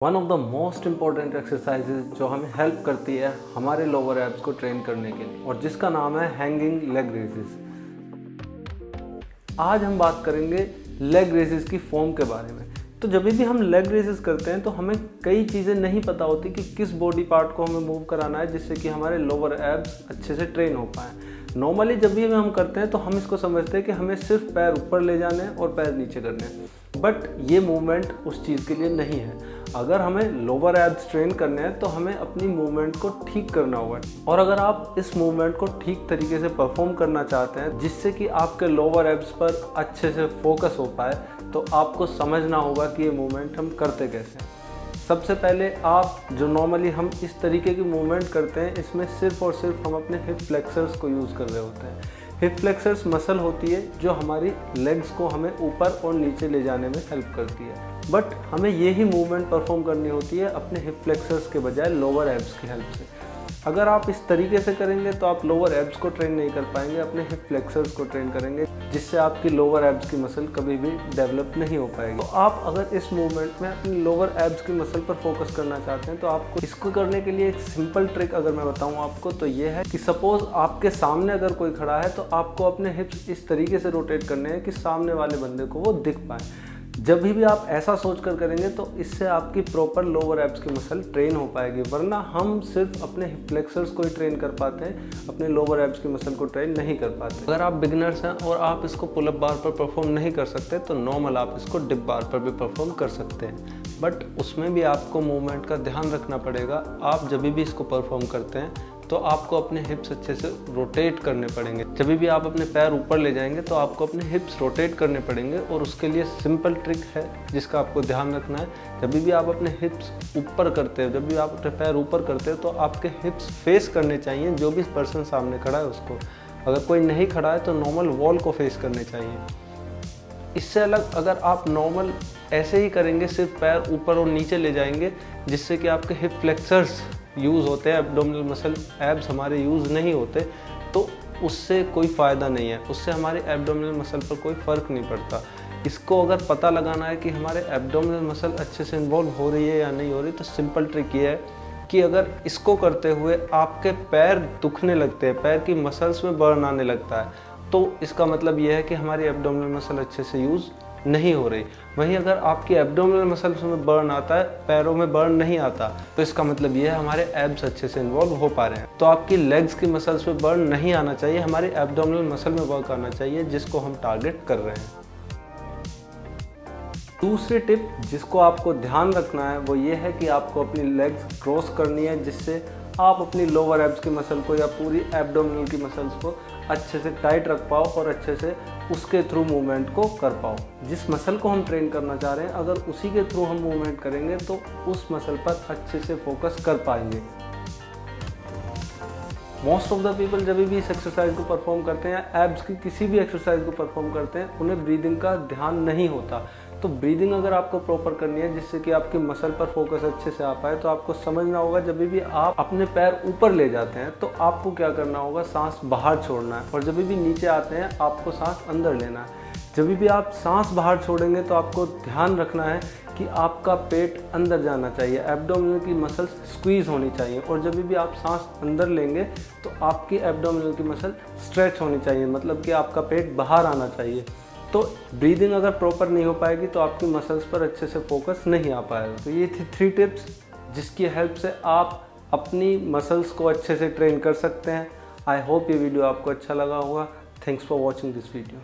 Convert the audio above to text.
One of the most important exercises जो हमें help करती है हमारे लोअर एब्स को ट्रेन करने के लिए और जिसका नाम है हैंगिंग लेग रेजेस। आज हम बात करेंगे लेग रेजेस की फॉर्म के बारे में। तो जब भी हम लेग रेजेस करते हैं तो हमें कई चीज़ें नहीं पता होती कि किस बॉडी पार्ट को हमें मूव कराना है जिससे कि हमारे लोअर एब्स अच्छे से ट्रेन हो पाए। नॉर्मली जब भी हम करते हैं तो हम इसको समझते हैं कि हमें सिर्फ पैर ऊपर ले जाने हैं और पैर नीचे करने हैं, बट ये मूवमेंट उस चीज़ के लिए नहीं है। अगर हमें लोअर एब्स ट्रेन करने हैं तो हमें अपनी मूवमेंट को ठीक करना होगा, और अगर आप इस मूवमेंट को ठीक तरीके से परफॉर्म करना चाहते हैं जिससे कि आपके लोअर एब्स पर अच्छे से फोकस हो पाए, तो आपको समझना होगा कि ये मूवमेंट हम करते कैसे हैं। सबसे पहले आप जो नॉर्मली हम इस तरीके की मूवमेंट करते हैं, इसमें सिर्फ और सिर्फ हम अपने हिप फ्लेक्सर्स को यूज़ कर रहे होते हैं। हिप फ्लेक्सर्स मसल होती है जो हमारी लेग्स को हमें ऊपर और नीचे ले जाने में हेल्प करती है, बट हमें यही मूवमेंट परफॉर्म करनी होती है अपने हिप फ्लेक्सर्स के बजाय लोअर एब्स की हेल्प से। अगर आप इस तरीके से करेंगे तो आप लोअर एब्स को ट्रेन नहीं कर पाएंगे, अपने हिप फ्लेक्सर्स को ट्रेन करेंगे, जिससे आपकी लोअर एब्स की मसल कभी भी डेवलप नहीं हो पाएगी। तो आप अगर इस मूवमेंट में अपनी लोअर एब्स की मसल पर फोकस करना चाहते हैं तो आपको इसको करने के लिए एक सिंपल ट्रिक अगर मैं बताऊं आपको तो ये है कि सपोज आपके सामने अगर कोई खड़ा है तो आपको अपने हिप्स इस तरीके से रोटेट करने हैं कि सामने वाले बंदे को वो दिख पाए। जब भी आप ऐसा सोचकर करेंगे तो इससे आपकी प्रॉपर लोअर एब्स की मसल ट्रेन हो पाएगी, वरना हम सिर्फ अपने हिप फ्लेक्सर्स को ही ट्रेन कर पाते हैं, अपने लोअर एब्स की मसल को ट्रेन नहीं कर पाते। अगर आप बिगिनर्स हैं और आप इसको पुल अप बार पर परफॉर्म नहीं कर सकते तो नॉर्मल आप इसको डिप बार पर भी परफॉर्म कर सकते हैं, बट उसमें भी आपको मूवमेंट का ध्यान रखना पड़ेगा। आप जब भी इसको परफॉर्म करते हैं तो आपको अपने हिप्स अच्छे से रोटेट करने पड़ेंगे। जब भी आप अपने पैर ऊपर ले जाएंगे तो आपको अपने हिप्स रोटेट करने पड़ेंगे, और उसके लिए सिंपल ट्रिक है जिसका आपको ध्यान रखना है। जब भी आप अपने हिप्स ऊपर करते हो, जब भी आप अपने पैर ऊपर करते हो तो आपके हिप्स फेस करने चाहिए जो भी पर्सन सामने खड़ा है उसको। अगर कोई नहीं खड़ा है तो नॉर्मल वॉल को फेस करने चाहिए। इससे अलग अगर आप नॉर्मल ऐसे ही करेंगे, सिर्फ पैर ऊपर और नीचे ले जाएंगे, जिससे कि आपके हिप फ्लेक्सर्स यूज़ होते हैं, एब्डोमिनल मसल एब्स हमारे यूज़ नहीं होते, तो उससे कोई फ़ायदा नहीं है। उससे हमारे एब्डोमिनल मसल पर कोई फ़र्क नहीं पड़ता। इसको अगर पता लगाना है कि हमारे एब्डोमिनल मसल अच्छे से इन्वॉल्व हो रही है या नहीं हो रही, तो सिंपल ट्रिक ये है कि अगर इसको करते हुए आपके पैर दुखने लगते हैं, पैर की मसल्स में बर्न आने लगता है, तो इसका मतलब ये है कि हमारी एब्डोमिनल मसल अच्छे से यूज़ नहीं हो रही। वहीं अगर आपकी एब्डोमिनल मसल्स में बर्न आता है, पैरों में बर्न नहीं आता, तो इसका मतलब ये है हमारे एब्स अच्छे से इन्वॉल्व हो पा रहे हैं। तो आपकी लेग्स की मसल्स में बर्न नहीं आना चाहिए, हमारी एब्डोमिनल मसल में वर्क आना चाहिए जिसको हम टारगेट कर रहे हैं। दूसरी टिप जिसको आपको ध्यान रखना है वो ये है कि आपको अपनी लेग्स क्रॉस करनी है, जिससे आप अपनी लोअर एब्स की मसल को या पूरी एब्डोमिनल की मसल्स को अच्छे से टाइट रख पाओ और अच्छे से उसके थ्रू मूवमेंट को कर पाओ। जिस मसल को हम ट्रेन करना चाह रहे हैं, अगर उसी के थ्रू हम मूवमेंट करेंगे तो उस मसल पर अच्छे से फोकस कर पाएंगे। मोस्ट ऑफ द पीपल जब भी इस एक्सरसाइज को परफॉर्म करते हैं या एब्स की किसी भी एक्सरसाइज को परफॉर्म करते हैं, उन्हें ब्रीदिंग का ध्यान नहीं होता। तो ब्रीदिंग अगर आपको प्रॉपर करनी है जिससे कि आपकी मसल पर फोकस अच्छे से आ पाए, तो आपको समझना होगा जब भी आप अपने पैर ऊपर ले जाते हैं तो आपको क्या करना होगा, सांस बाहर छोड़ना है, और जब भी नीचे आते हैं आपको सांस अंदर लेना है। जब भी आप सांस बाहर छोड़ेंगे तो आपको ध्यान रखना है कि आपका पेट अंदर जाना चाहिए, एब्डोमिनल की मसल्स स्क्वीज़ होनी चाहिए, और जब भी आप सांस अंदर लेंगे तो आपकी एब्डोमिनल की मसल स्ट्रेच होनी चाहिए, मतलब कि आपका पेट बाहर आना चाहिए। तो ब्रीदिंग अगर प्रॉपर नहीं हो पाएगी तो आपकी मसल्स पर अच्छे से फोकस नहीं आ पाएगा। तो ये थी 3 टिप्स जिसकी हेल्प से आप अपनी मसल्स को अच्छे से ट्रेन कर सकते हैं। आई होप ये वीडियो आपको अच्छा लगा होगा। Thanks for watching this video.